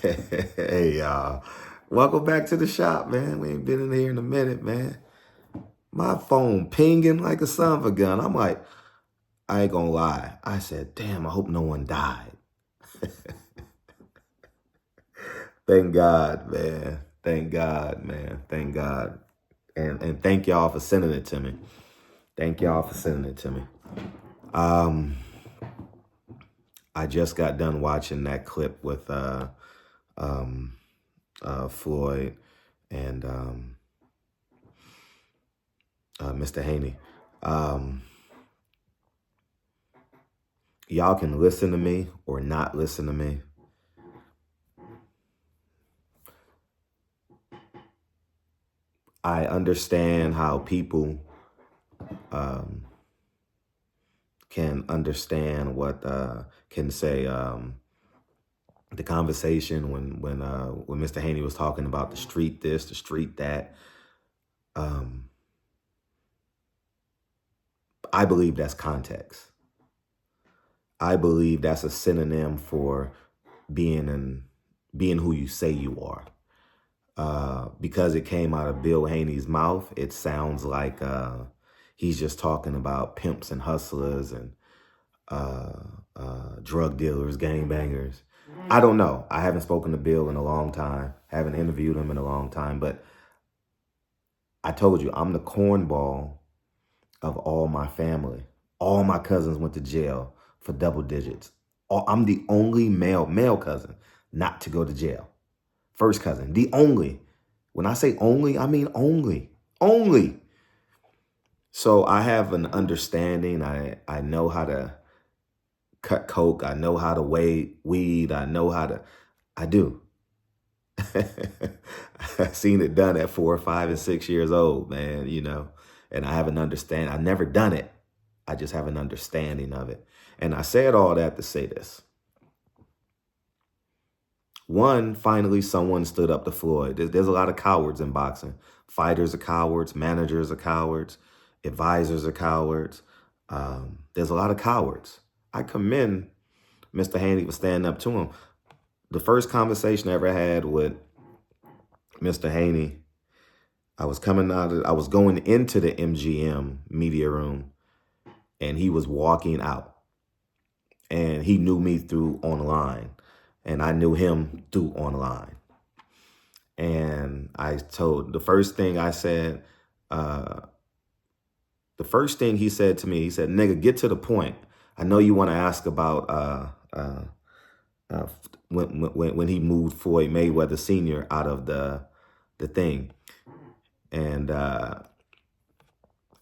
Hey, y'all. Welcome back to the shop, man. We ain't been in here in a minute, man. My phone pinging like a son of a gun. I'm like, I ain't gonna lie. I said, damn, I hope no one died. Thank God, man. Thank God, man. Thank God. And thank y'all for sending it to me. Thank y'all for sending it to me. I just got done watching that clip with Floyd and Mr. Haney. Y'all can listen to me or not listen to me. I understand how people can understand what can say the conversation when Mr. Haney was talking about the street this, the street that. I believe that's context. I believe that's a synonym for being who you say you are. Because it came out of Bill Haney's mouth, it sounds like he's just talking about pimps and hustlers and drug dealers, gangbangers. I don't know. I haven't spoken to Bill in a long time. Haven't interviewed him in a long time. But I told you, I'm the cornball of all my family. All my cousins went to jail for double digits. I'm the only male cousin not to go to jail. First cousin, the only. When I say only, I mean only. So I have an understanding. I know how to cut coke. I know how to weigh weed. I do. I've seen it done at 4, 5, and 6 years old, man, and I have an understanding. I've never done it. I just have an understanding of it. And I said all that to say this. One, finally, someone stood up to Floyd. There's a lot of cowards in boxing. Fighters are cowards. Managers are cowards. Advisors are cowards. There's a lot of cowards. I commend Mr. Haney for standing up to him. The first conversation I ever had with Mr. Haney, I was going into the MGM media room, and he was walking out. And he knew me through online. And I knew him through online. And the first thing he said to me, he said, nigga, get to the point. I know you want to ask about when he moved Floyd Mayweather Sr. out of the thing. And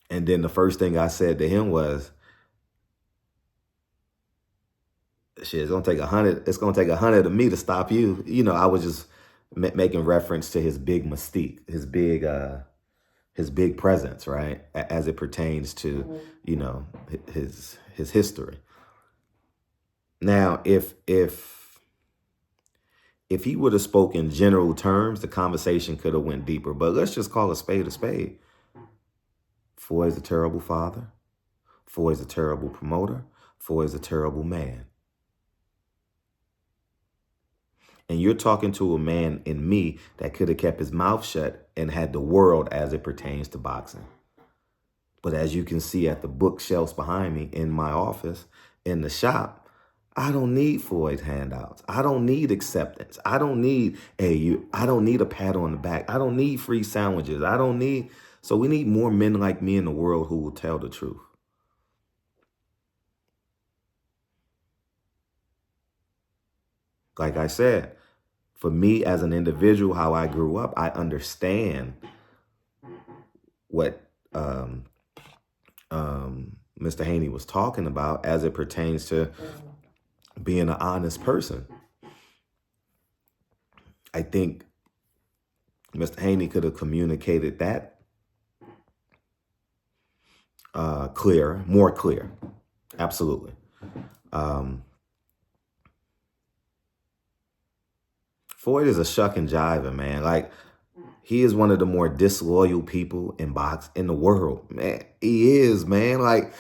then the first thing I said to him was, shit, it's gonna take 100. It's gonna take 100 of me to stop you. I was just making reference to his big mystique, his big presence, right, as it pertains to his history. Now, if he would have spoken general terms, the conversation could have went deeper. But let's just call a spade a spade. Floyd's a terrible father. Floyd's a terrible promoter. Floyd's a terrible man. And you're talking to a man in me that could have kept his mouth shut and had the world as it pertains to boxing. But as you can see at the bookshelves behind me in my office, in the shop, I don't need Floyd's handouts. I don't need acceptance. I don't need I don't need a pat on the back. I don't need free sandwiches. So we need more men like me in the world who will tell the truth. Like I said, for me as an individual, how I grew up, I understand what Mr. Haney was talking about as it pertains to being an honest person. I think Mr. Haney could have communicated that more clear. Absolutely. Floyd is a shuck and jiver, man. Like, he is one of the more disloyal people in the world, man. He is, man. Like,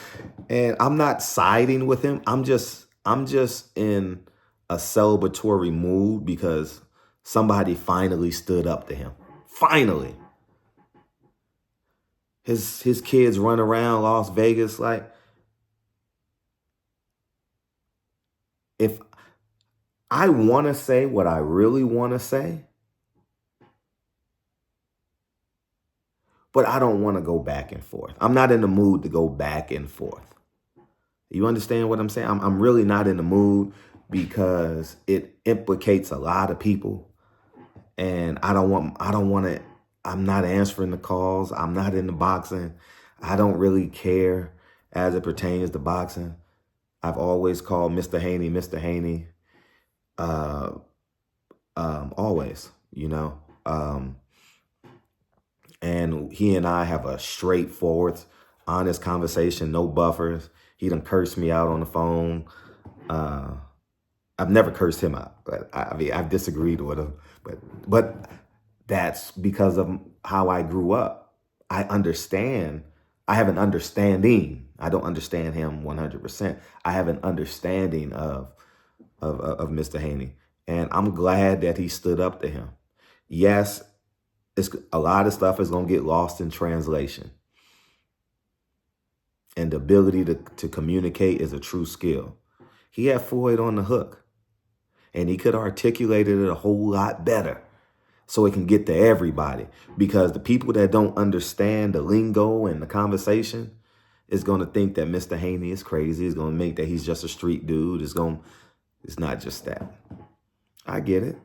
and I'm not siding with him. I'm just in a celebratory mood because Somebody finally stood up to him. Finally. His kids run around Las Vegas like, if I want to say what I really want to say, but I don't want to go back and forth. I'm not in the mood to go back and forth. You understand what I'm saying? I'm really not in the mood because it implicates a lot of people. And I don't want to, I'm not answering the calls. I'm not into boxing. I don't really care as it pertains to boxing. I've always called Mr. Haney, Mr. Haney. Always, you know. And he and I have a straightforward, honest conversation, no buffers. He done cursed me out on the phone. I've never cursed him out, but I mean, I've disagreed with him, but that's because of how I grew up. I understand. I have an understanding. I don't understand him 100%. I have an understanding of Mr. Haney, and I'm glad that he stood up to him. Yes, a lot of stuff is going to get lost in translation. And the ability to communicate is a true skill. He had Floyd on the hook, and he could articulate it a whole lot better so it can get to everybody. Because the people that don't understand the lingo and the conversation is going to think that Mr. Haney is crazy. It's going to think that he's just a street dude. It's not just that. I get it.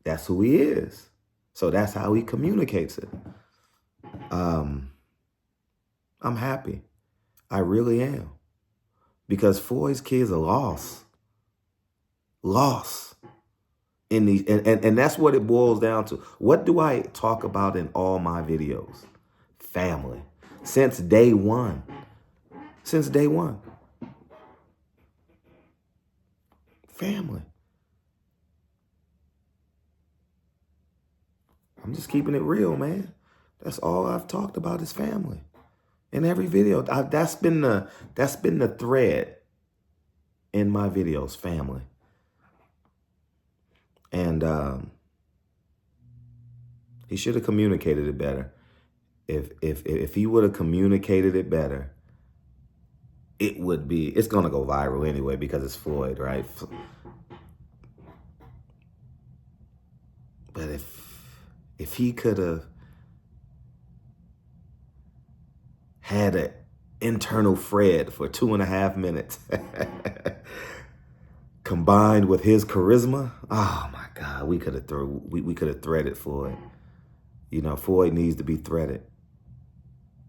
That's who he is. So that's how he communicates it. I'm happy. I really am. Because Floyd's kids are lost. Lost. In these, and that's what it boils down to. What do I talk about in all my videos? Family. Since day one. Since day one. Family. I'm just keeping it real, man. That's all I've talked about is family. In every video, that's been the thread in my videos, family. And he should have communicated it better. If he would have communicated it better, it's gonna go viral anyway because it's Floyd, right? But if he could have had an internal Fred for 2.5 minutes, combined with his charisma, oh my God, we could have threaded Floyd. You know, Floyd needs to be threaded.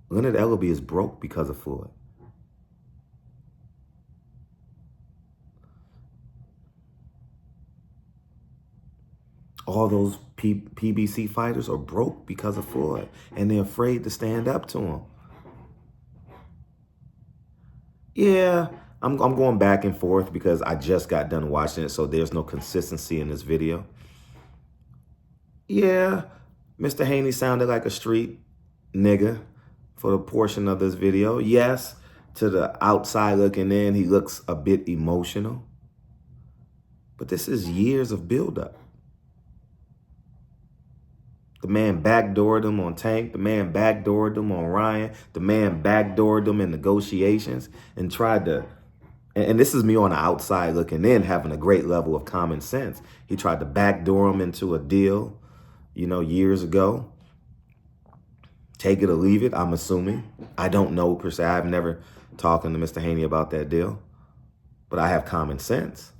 Leonard Ellerbe is broke because of Floyd. All those PBC fighters are broke because of Floyd, and they're afraid to stand up to him. Yeah, I'm going back and forth because I just got done watching it, so there's no consistency in this video. Yeah, Mr. Haney sounded like a street nigga for the portion of this video. Yes, to the outside looking in, he looks a bit emotional. But this is years of buildup. The man backdoored him on Tank. The man backdoored him on Ryan. The man backdoored him in negotiations and tried to, and this is me on the outside looking in, having a great level of common sense. He tried to backdoor him into a deal, you know, years ago. Take it or leave it, I'm assuming. I don't know per se. I've never talked to Mr. Haney about that deal, but I have common sense.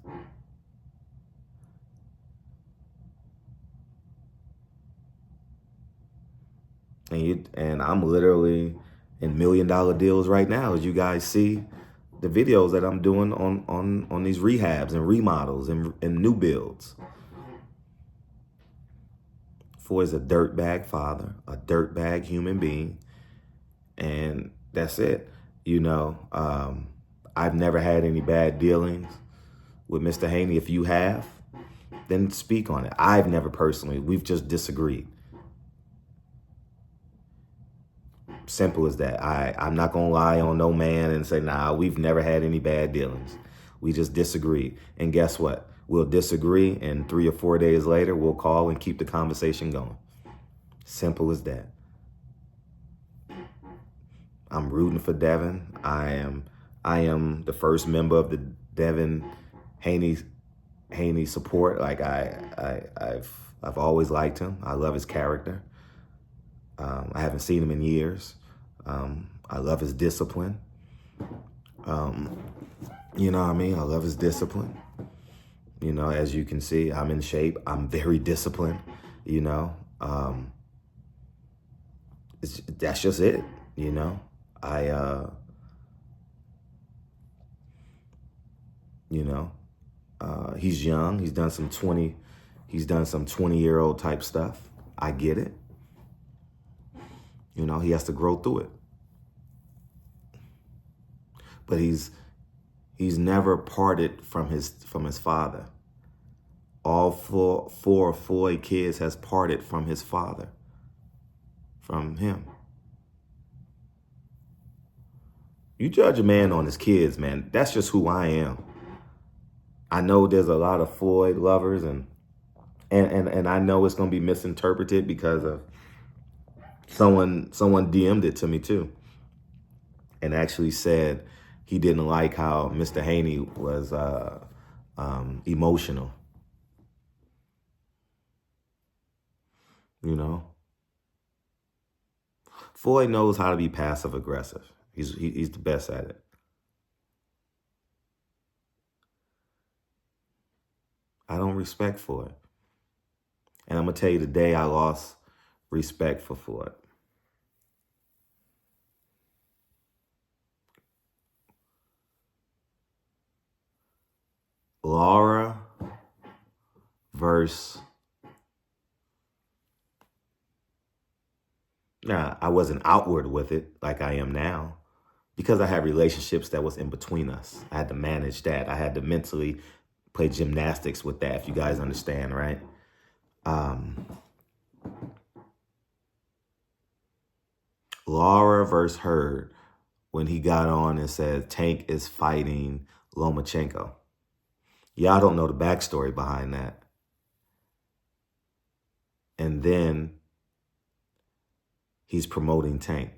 And I'm literally in $1 million deals right now, as you guys see the videos that I'm doing on these rehabs and remodels and new builds. Floyd's a dirtbag father, a dirtbag human being, and that's it. You know, I've never had any bad dealings with Mr. Haney. If you have, then speak on it. I've never personally. We've just disagreed. Simple as that. I'm not going to lie on no man and say, nah, we've never had any bad dealings. We just disagreed. And guess what? We'll disagree, and 3 or 4 days later, we'll call and keep the conversation going. Simple as that. I'm rooting for Devin. I am the first member of the Devin Haney support. Like I've always liked him. I love his character. I haven't seen him in years. I love his discipline. You know what I mean? I love his discipline. You know, as you can see, I'm in shape. I'm very disciplined. You know, that's just it. You know, he's young. He's done some 20-year-old type stuff. I get it. You know, he has to grow through it. But he's never parted from his father. All four Floyd kids has parted from his father, from him. You judge a man on his kids, man. That's just who I am. I know there's a lot of Floyd lovers, and I know it's gonna be misinterpreted because of someone DM'd it to me too, and actually said he didn't like how Mr. Haney was emotional. You know, Floyd knows how to be passive aggressive. He's the best at it. I don't respect Floyd. And I'm going to tell you the day I lost respect for Floyd. Laura versus... Now, I wasn't outward with it like I am now because I had relationships that was in between us. I had to manage that. I had to mentally play gymnastics with that, if you guys understand, right? Laura versus Heard, when he got on and said Tank is fighting Lomachenko. Y'all don't know the backstory behind that. And then he's promoting Tank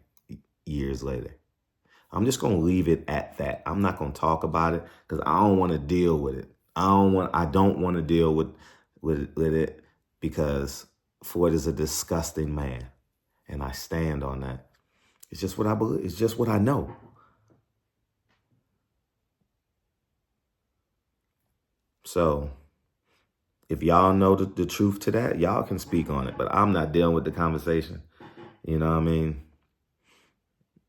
years later. I'm just going to leave it at that. I'm not going to talk about it because I don't want to deal with it. I don't want to deal with it because Floyd is a disgusting man. And I stand on that. It's just what I believe. It's just what I know. So if y'all know the truth to that, y'all can speak on it. But I'm not dealing with the conversation. You know what I mean?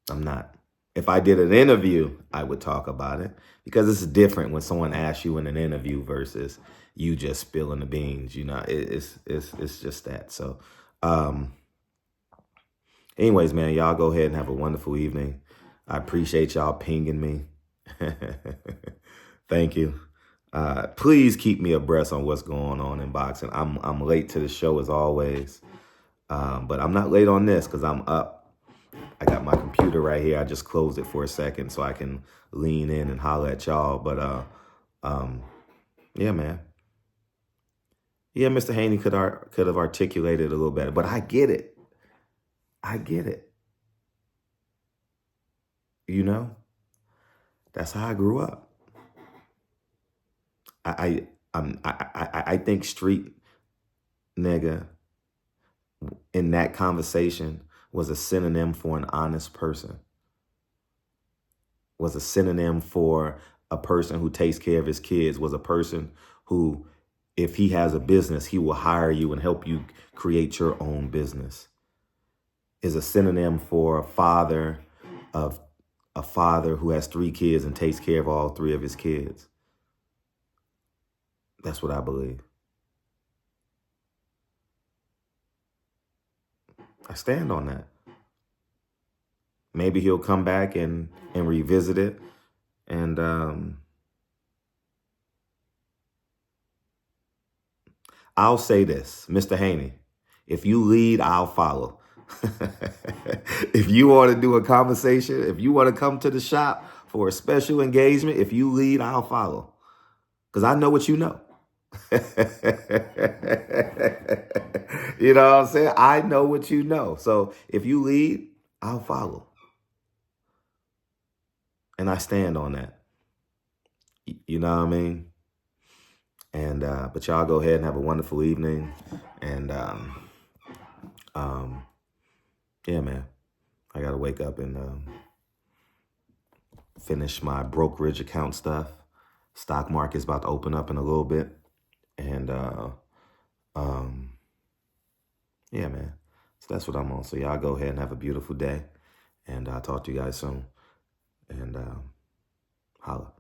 I'm not. If I did an interview, I would talk about it because it's different when someone asks you in an interview versus you just spilling the beans. You know, it's just that. So, anyways, man, y'all go ahead and have a wonderful evening. I appreciate y'all pinging me. Thank you. Please keep me abreast on what's going on in boxing. I'm late to the show as always, but I'm not late on this because I'm up. I got my computer right here. I just closed it for a second so I can lean in and holler at y'all. But yeah, man. Yeah, Mr. Haney could have articulated it a little better, but I get it. I get it. You know, that's how I grew up. I think street nigga in that conversation was a synonym for an honest person, was a synonym for a person who takes care of his kids, was a person who, if he has a business, he will hire you and help you create your own business, is a synonym for a father who has 3 kids and takes care of all 3 of his kids. That's what I believe. I stand on that. Maybe he'll come back and revisit it. And I'll say this, Mr. Haney, if you lead, I'll follow. If you want to do a conversation, if you want to come to the shop for a special engagement, if you lead, I'll follow. Because I know what you know. You know what I'm saying? I know what you know. So if you lead, I'll follow. And I stand on that. You know what I mean? And but y'all go ahead and have a wonderful evening. And um, yeah, man. I gotta wake up and finish my brokerage account stuff. Stock market's about to open up in a little bit. And yeah, man. So that's what I'm on. So y'all go ahead and have a beautiful day. And I'll talk to you guys soon. And holla.